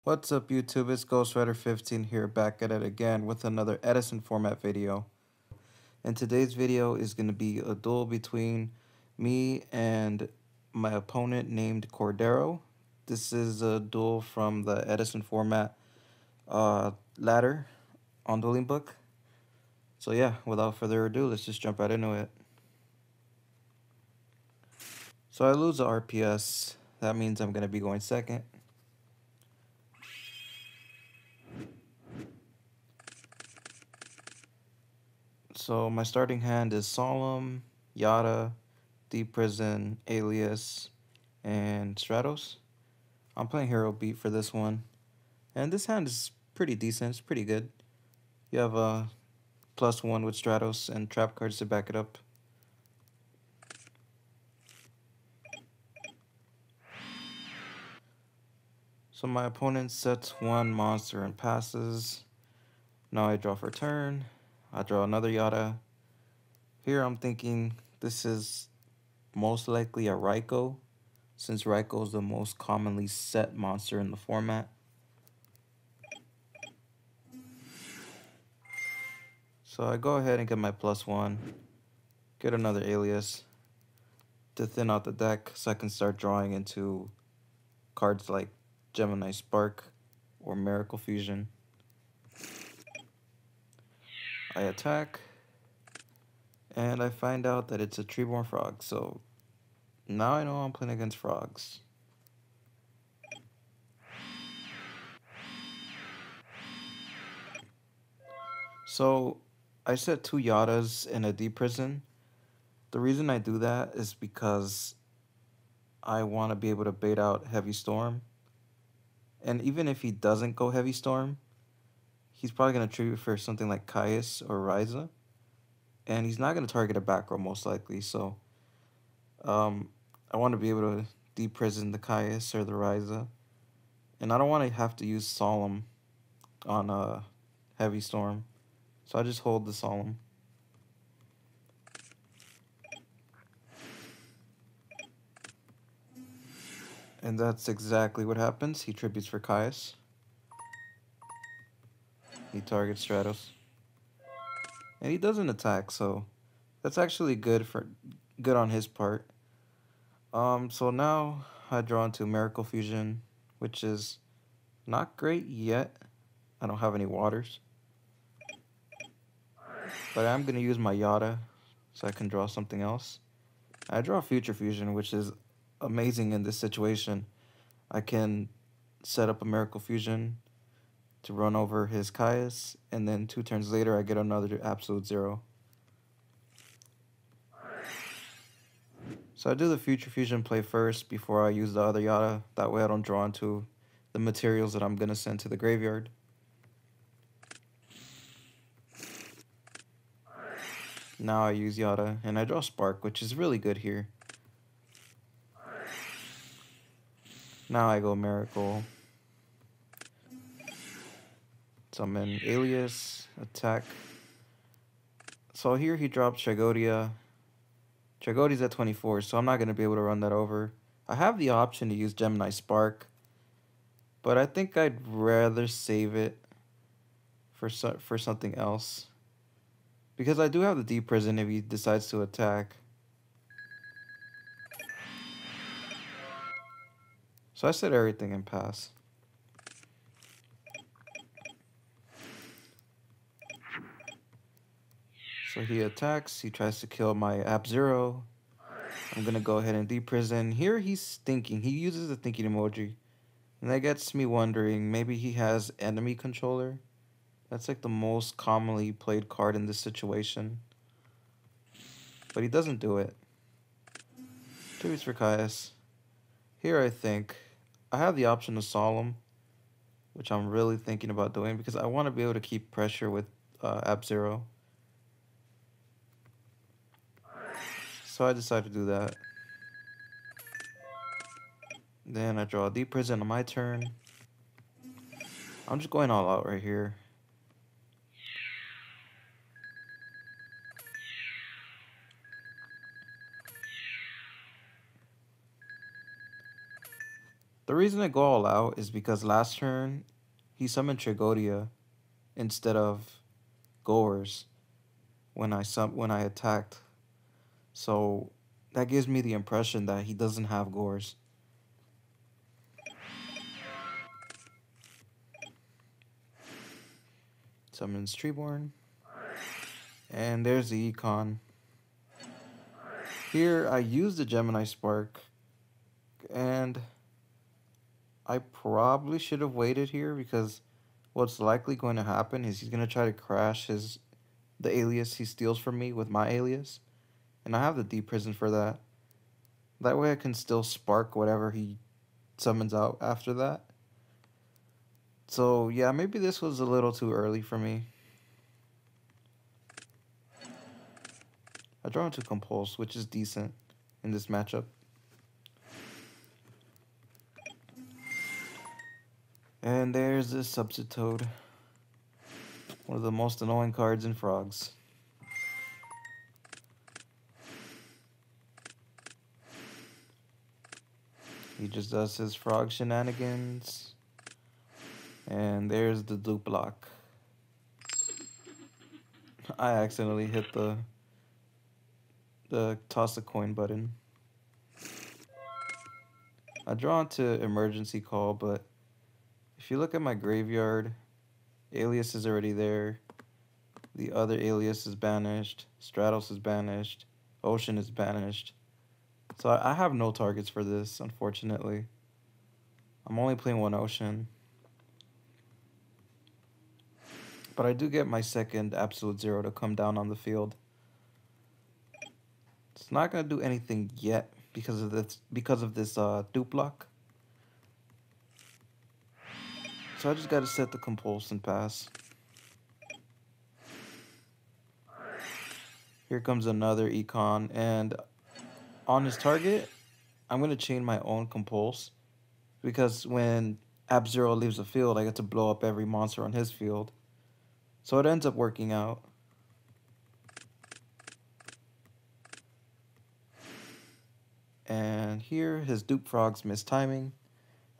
What's up YouTube, it's GhostWriter15 here, back at it again with another Edison Format video. And today's video is going to be a duel between me and my opponent named Cordero. This is a duel from the Edison Format ladder on Dueling Book. So yeah, without further ado, let's just jump right into it. So I lose the RPS, that means I'm going to be going second. So my starting hand is Solemn, Yada, Deep Prison, Alias, and Stratos. I'm playing Hero Beat for this one. And this hand is pretty decent, it's pretty good. You have a +1 with Stratos and trap cards to back it up. So my opponent sets one monster and passes. Now I draw for turn. I draw another Yada. Here I'm thinking this is most likely a Raikou, since Raikou is the most commonly set monster in the format. So I go ahead and get my +1, get another Alias to thin out the deck so I can start drawing into cards like Gemini Spark or Miracle Fusion. I attack, and I find out that it's a Treeborn Frog, so now I know I'm playing against frogs. So I set 2 Yadas in a Deep Prison. The reason I do that is because I want to be able to bait out Heavy Storm. And even if he doesn't go Heavy Storm, he's probably going to tribute for something like Caius or Ryza. And he's not going to target a back row most likely. So I want to be able to Deep Prison the Caius or the Ryza. And I don't want to have to use Solemn on a Heavy Storm. So I just hold the Solemn. And that's exactly what happens. He tributes for Caius. He targets Stratos. And he doesn't attack, so that's actually good on his part. So now I draw into Miracle Fusion, which is not great yet. I don't have any waters. But I'm gonna use my Yada so I can draw something else. I draw Future Fusion, which is amazing in this situation. I can set up a Miracle Fusion to run over his Caius, and then 2 turns later I get another Absolute Zero. So I do the Future Fusion play first before I use the other Yada. That way I don't draw into the materials that I'm going to send to the graveyard. Now I use Yada, and I draw Spark, which is really good here. Now I go Miracle. Summon Alias, attack. So here he drops Tragodia. Tragodia's at 24, so I'm not going to be able to run that over. I have the option to use Gemini Spark, but I think I'd rather save it for something else. Because I do have the Deep Prison if he decides to attack. So I set everything in pass. So he attacks, he tries to kill my Ab-Zero. I'm gonna go ahead and Deep Prison. Here he's thinking, he uses the thinking emoji. And that gets me wondering, maybe he has enemy controller? That's like the most commonly played card in this situation. But he doesn't do it. Tributes for Caius. Here I think, I have the option to Solemn, which I'm really thinking about doing because I want to be able to keep pressure with Ab-Zero. So I decided to do that. Then I draw a Deep Prison on my turn. I'm just going all out right here. The reason I go all out is because last turn he summoned Trigodia instead of Gores when I attacked. So that gives me the impression that he doesn't have Gores. Summons Treeborn. And there's the Econ. Here I use the Gemini Spark, and I probably should have waited here because what's likely going to happen is he's going to try to crash the alias he steals from me with my alias, and I have the deep prison for that. That way I can still spark whatever he summons out after that. So yeah, maybe this was a little too early for me. I draw into Compulse, which is decent in this matchup. And there's this Substitute, one of the most annoying cards in Frogs. He just does his frog shenanigans. And there's the dupe block. I accidentally hit the toss a coin button. I draw into emergency call, but if you look at my graveyard, alias is already there. The other alias is banished. Stratos is banished. Ocean is banished. So I have no targets for this, unfortunately. I'm only playing one Ocean. But I do get my second Absolute Zero to come down on the field. It's not going to do anything yet because of this dupe block. So I just got to set the Compulse and pass. Here comes another Econ, and on his target, I'm going to chain my own Compulse, because when Ab-Zero leaves the field, I get to blow up every monster on his field. So it ends up working out. And here, his dupe frogs miss timing.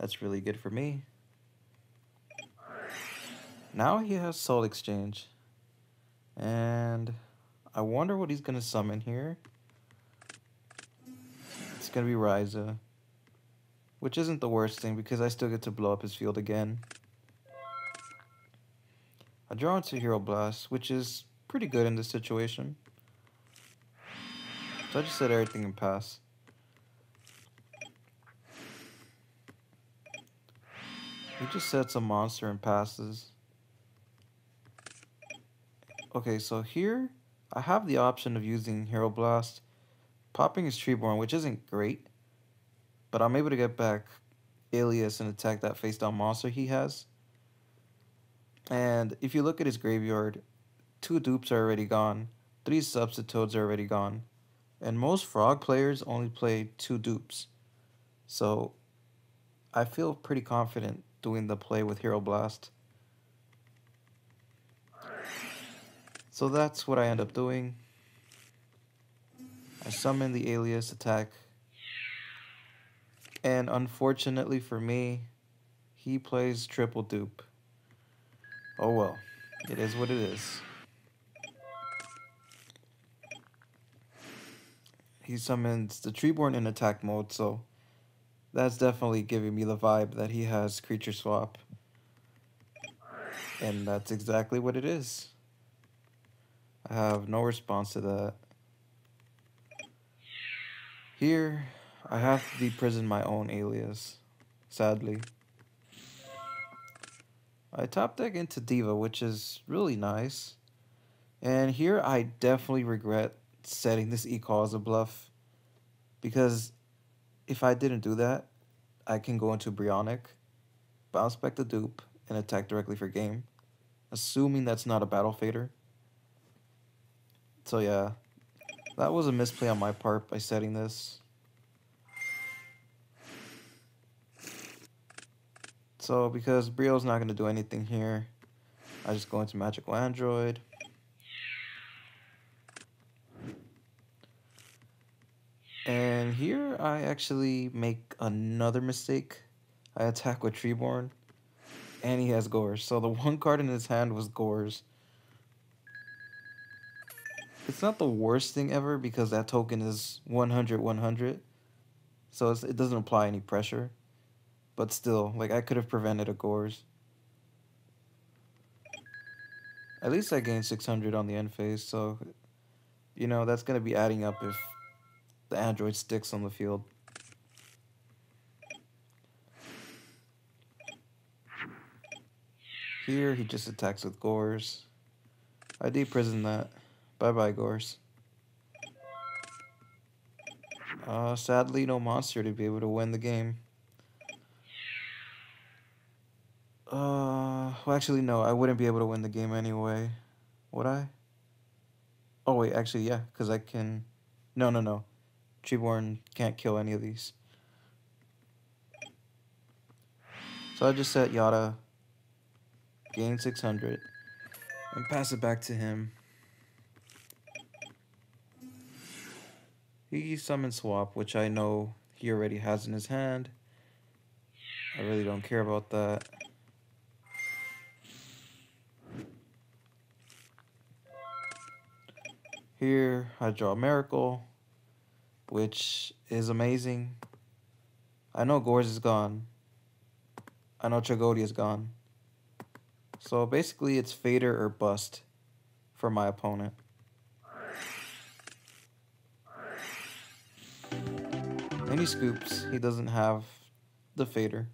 That's really good for me. Now he has Soul Exchange. And I wonder what he's going to summon here. It's going to be Ryza, which isn't the worst thing because I still get to blow up his field again. I draw into Hero Blast, which is pretty good in this situation. So I just set everything and pass. He just sets a monster and passes. Okay, so here I have the option of using Hero Blast, popping his Treeborn, which isn't great, but I'm able to get back Alias and attack that face down monster he has. And if you look at his graveyard, 2 dupes are already gone, 3 Substitutes are already gone, and most Frog players only play 2 dupes. So I feel pretty confident doing the play with Hero Blast. So that's what I end up doing. I summon the alias attack. And unfortunately for me, he plays triple dupe. Oh well, it is what it is. He summons the Treeborn in attack mode, so that's definitely giving me the vibe that he has creature swap. And that's exactly what it is. I have no response to that. Here, I have to deprison my own alias, sadly. I top deck into Diva, which is really nice. And here I definitely regret setting this E-Call as a bluff, because if I didn't do that, I can go into Brionic, bounce back the dupe, and attack directly for game, assuming that's not a Battle Fader. So yeah, that was a misplay on my part by setting this. So because Brio's not going to do anything here, I just go into Magical Android. And here I actually make another mistake. I attack with Treeborn, and he has Gores. So the one card in his hand was Gores. It's not the worst thing ever because that token is 100 100, so it doesn't apply any pressure. But still, like I could have prevented a Gores. At least I gained 600 on the end phase, so that's gonna be adding up if the android sticks on the field. Here he just attacks with Gores. I deprison that. Bye bye Gores. Sadly no monster to be able to win the game. Well actually no, I wouldn't be able to win the game anyway. Would I? Oh wait, actually yeah, because I can... No, no, no. Treeborn can't kill any of these. So I just set Yada, gain 600, and pass it back to him. He summons Swap, which I know he already has in his hand. I really don't care about that. Here, I draw Miracle, which is amazing. I know Gores is gone. I know Tragodia is gone. So basically, it's Fader or Bust for my opponent. And he scoops. He doesn't have the Fader.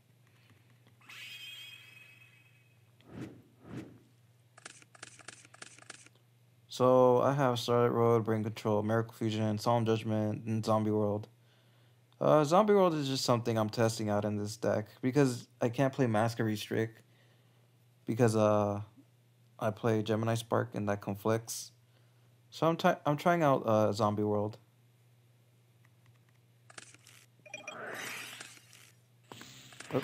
So I have Starlight Road, Brain Control, Miracle Fusion, Solemn Judgment, and Zombie World. Zombie World is just something I'm testing out in this deck because I can't play Mask or Restrict because I play Gemini Spark and that conflicts. So I'm trying out Zombie World. Oh.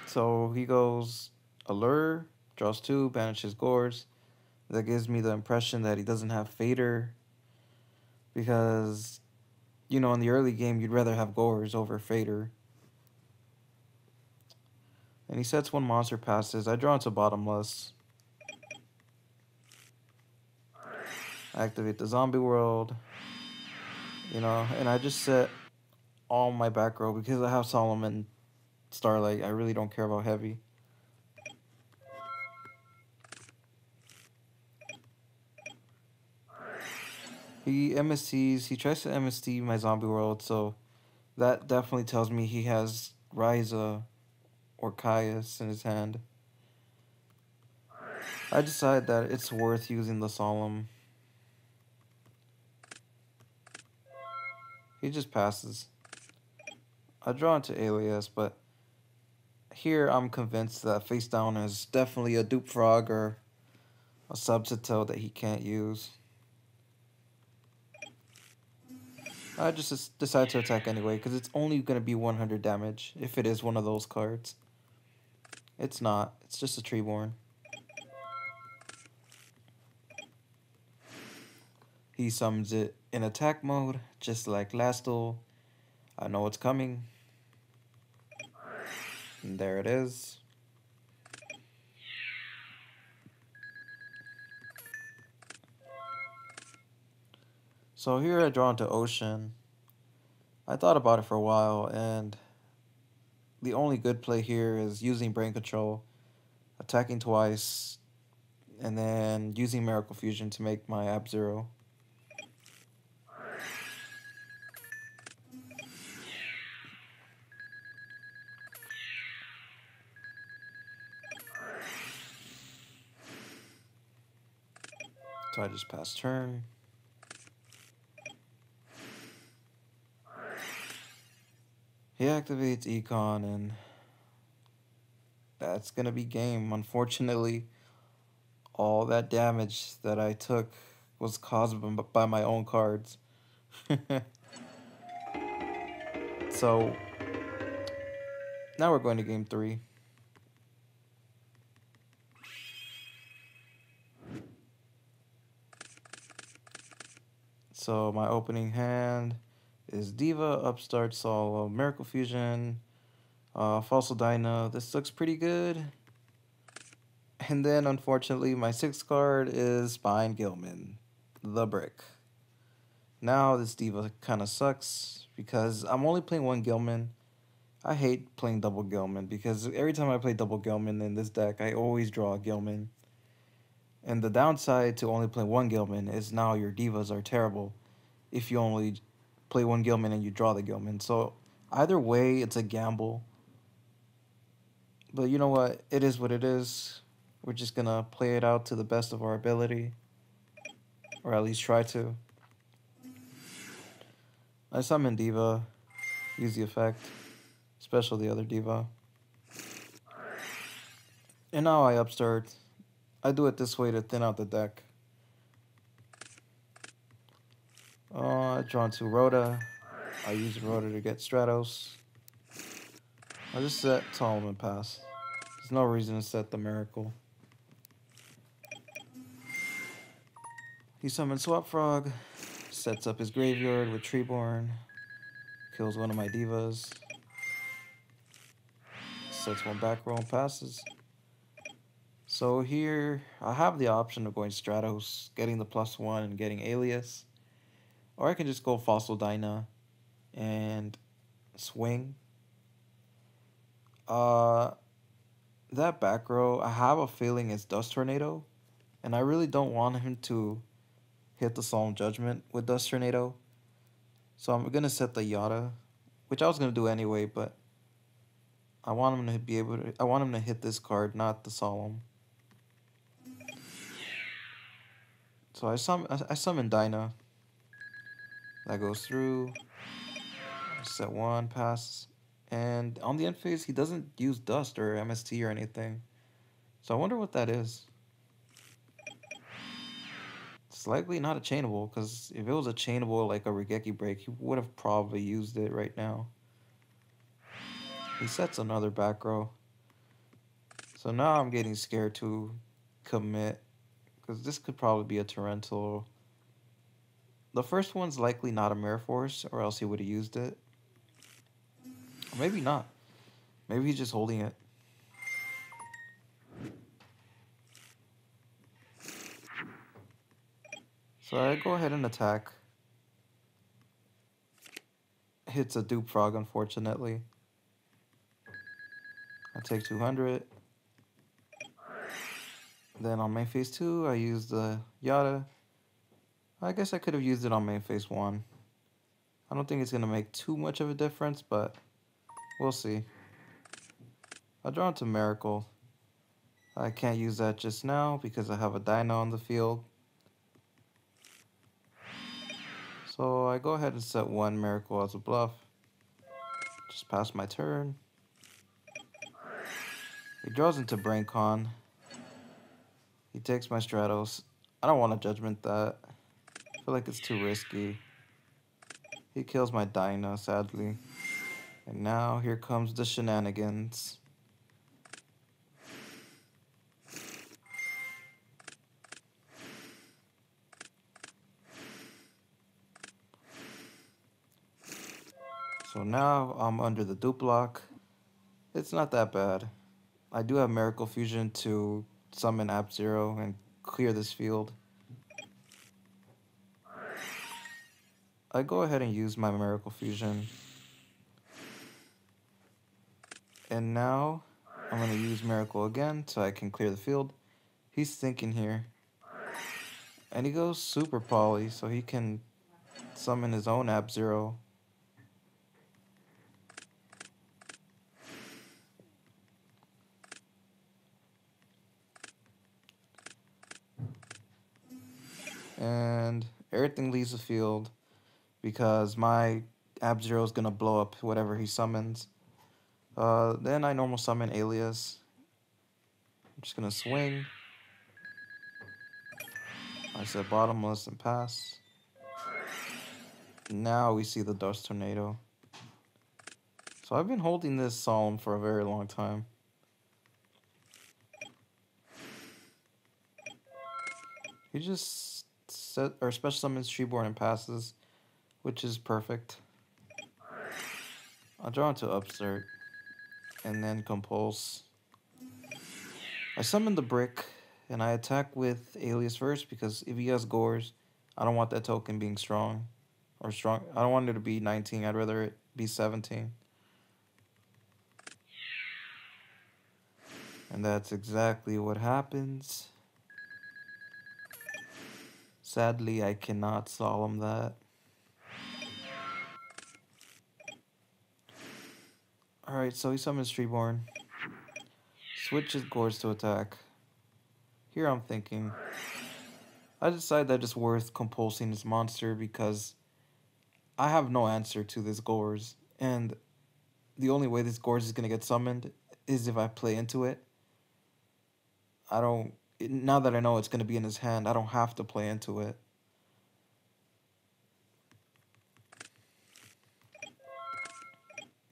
So he goes Allure, draws 2, banishes Gores. That gives me the impression that he doesn't have Fader because, in the early game, you'd rather have Gores over Fader. And he sets 1 monster passes. I draw into Bottomless. Activate the Zombie World. And I just set all my back row because I have Solomon Starlight. I really don't care about Heavy. He MSTs. He tries to MST my Zombie World, so that definitely tells me he has Ryza or Caius in his hand. I decide that it's worth using the Solemn. He just passes. I draw into Alias, but here I'm convinced that face down is definitely a Dupe Frog or a Substitute that he can't use. I just decide to attack anyway, because it's only going to be 100 damage if it is one of those cards. It's not. It's just a Treeborn. He summons it in attack mode, just like last duel. I know it's coming. And there it is. So here I draw into Ocean. I thought about it for a while, and the only good play here is using Brain Control, attacking twice, and then using Miracle Fusion to make my Ab-Zero. So I just pass turn. He activates Econ, and that's gonna be game. Unfortunately, all that damage that I took was caused by my own cards. So now we're going to game 3. So my opening hand is Diva, Upstart, Solo, Miracle Fusion, Fossil Dyna, this looks pretty good. And then, unfortunately, my sixth card is Spine Gilman, the brick. Now, this diva kind of sucks because I'm only playing one Gilman. I hate playing double Gilman because every time I play double Gilman in this deck, I always draw a Gilman. And the downside to only playing one Gilman is now your divas are terrible if you only play one Gilman and you draw the Gilman. So either way, it's a gamble. But you know what? It is what it is. We're just gonna play it out to the best of our ability, or at least try to. I summon Diva, use the effect, special the other Diva. And now I upstart. I do it this way to thin out the deck. I draw into Rhoda. I use Rhoda to get Stratos. I just set Solomon Pass. There's no reason to set the Miracle. He summons Swap Frog, sets up his graveyard with Treeborn, kills one of my divas, sets one back row and passes. So here, I have the option of going Stratos, getting the +1 and getting Alias. Or I can just go Fossil Dyna and swing. That back row, I have a feeling it's Dust Tornado. And I really don't want him to hit the Solemn Judgment with Dust Tornado. So I'm gonna set the Yada, which I was gonna do anyway, but I want him to be able to. I want him to hit this card, not the Solemn. So I summon Dyna. That goes through. Set one, pass. And on the end phase, he doesn't use Dust or MST or anything. So I wonder what that is. It's likely not a chainable, because if it was a chainable like a Regeki break, he would have probably used it right now. He sets another back row. So now I'm getting scared to commit, because this could probably be a Torrential. The first one's likely not a Mirror Force, or else he would have used it. Or maybe not. Maybe he's just holding it. So I go ahead and attack. Hits a Dupe Frog, unfortunately. I take 200. Then on main phase 2, I use the Yada. I guess I could have used it on main phase 1. I don't think it's going to make too much of a difference, but we'll see. I draw into Miracle. I can't use that just now because I have a Dino on the field. So I go ahead and set one Miracle as a bluff. Just pass my turn. He draws into Braincon. He takes my Stratos. I don't want to Judgment that. I feel like it's too risky. He kills my Dino, sadly. And now here comes the shenanigans. So now I'm under the dupe block. It's not that bad. I do have Miracle Fusion to summon Ab-Zero and clear this field. I go ahead and use my Miracle Fusion. And now I'm going to use Miracle again so I can clear the field. He's thinking here. And he goes Super Poly so he can summon his own Ab-Zero. And everything leaves the field because my Ab-Zero is going to blow up whatever he summons. Then I normal summon Alias. I'm just going to swing. I said Bottomless and pass. Now we see the Dust Tornado. So I've been holding this Solemn for a very long time. He just set or special summons Treeborn and passes, which is perfect. I'll draw into Upstart. and then compulse. I summon the brick, and I attack with Alias first because if he has Gores, I don't want that token being strong. Or strong. I don't want it to be 19, I'd rather it be 17. And that's exactly what happens. Sadly, I cannot solemn that. Alright, so he summons Treeborn. Switches Gores to attack. Here I'm thinking, I decide that it's worth compulsing this monster because I have no answer to this Gores. And the only way this Gores is going to get summoned is if I play into it. I don't... Now that I know it's going to be in his hand, I don't have to play into it.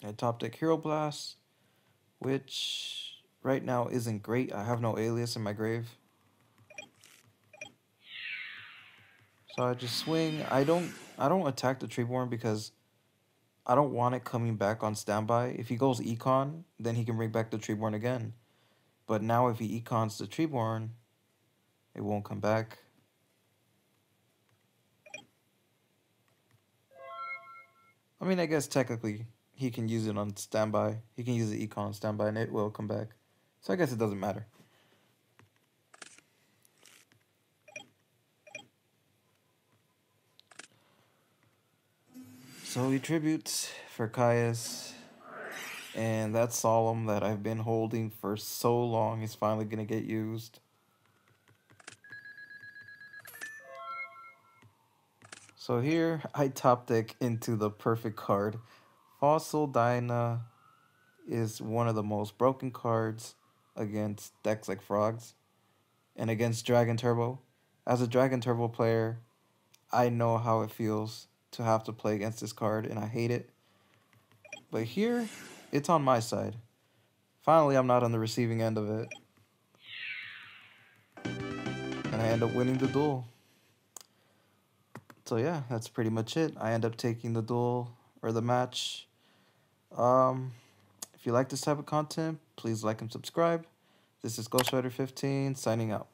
I top deck Hero Blast, which right now isn't great. I have no Alias in my grave. So I just swing. I don't attack the Treeborn because I don't want it coming back on standby. If he goes Econ, then he can bring back the Treeborn again. But now if he Econs the Treeborn, it won't come back. I mean, I guess technically he can use it on standby. He can use the Econ on standby and it will come back. So I guess it doesn't matter. So he tributes for Caius. And that Solemn that I've been holding for so long is finally going to get used. So here I top deck into the perfect card. Fossil Dyna is one of the most broken cards against decks like Frogs and against Dragon Turbo. As a Dragon Turbo player, I know how it feels to have to play against this card and I hate it. But here, it's on my side. Finally, I'm not on the receiving end of it. And I end up winning the duel. So yeah, that's pretty much it. I end up taking the duel or the match. If you like this type of content, please like and subscribe. This is Ghostwriter 15 signing out.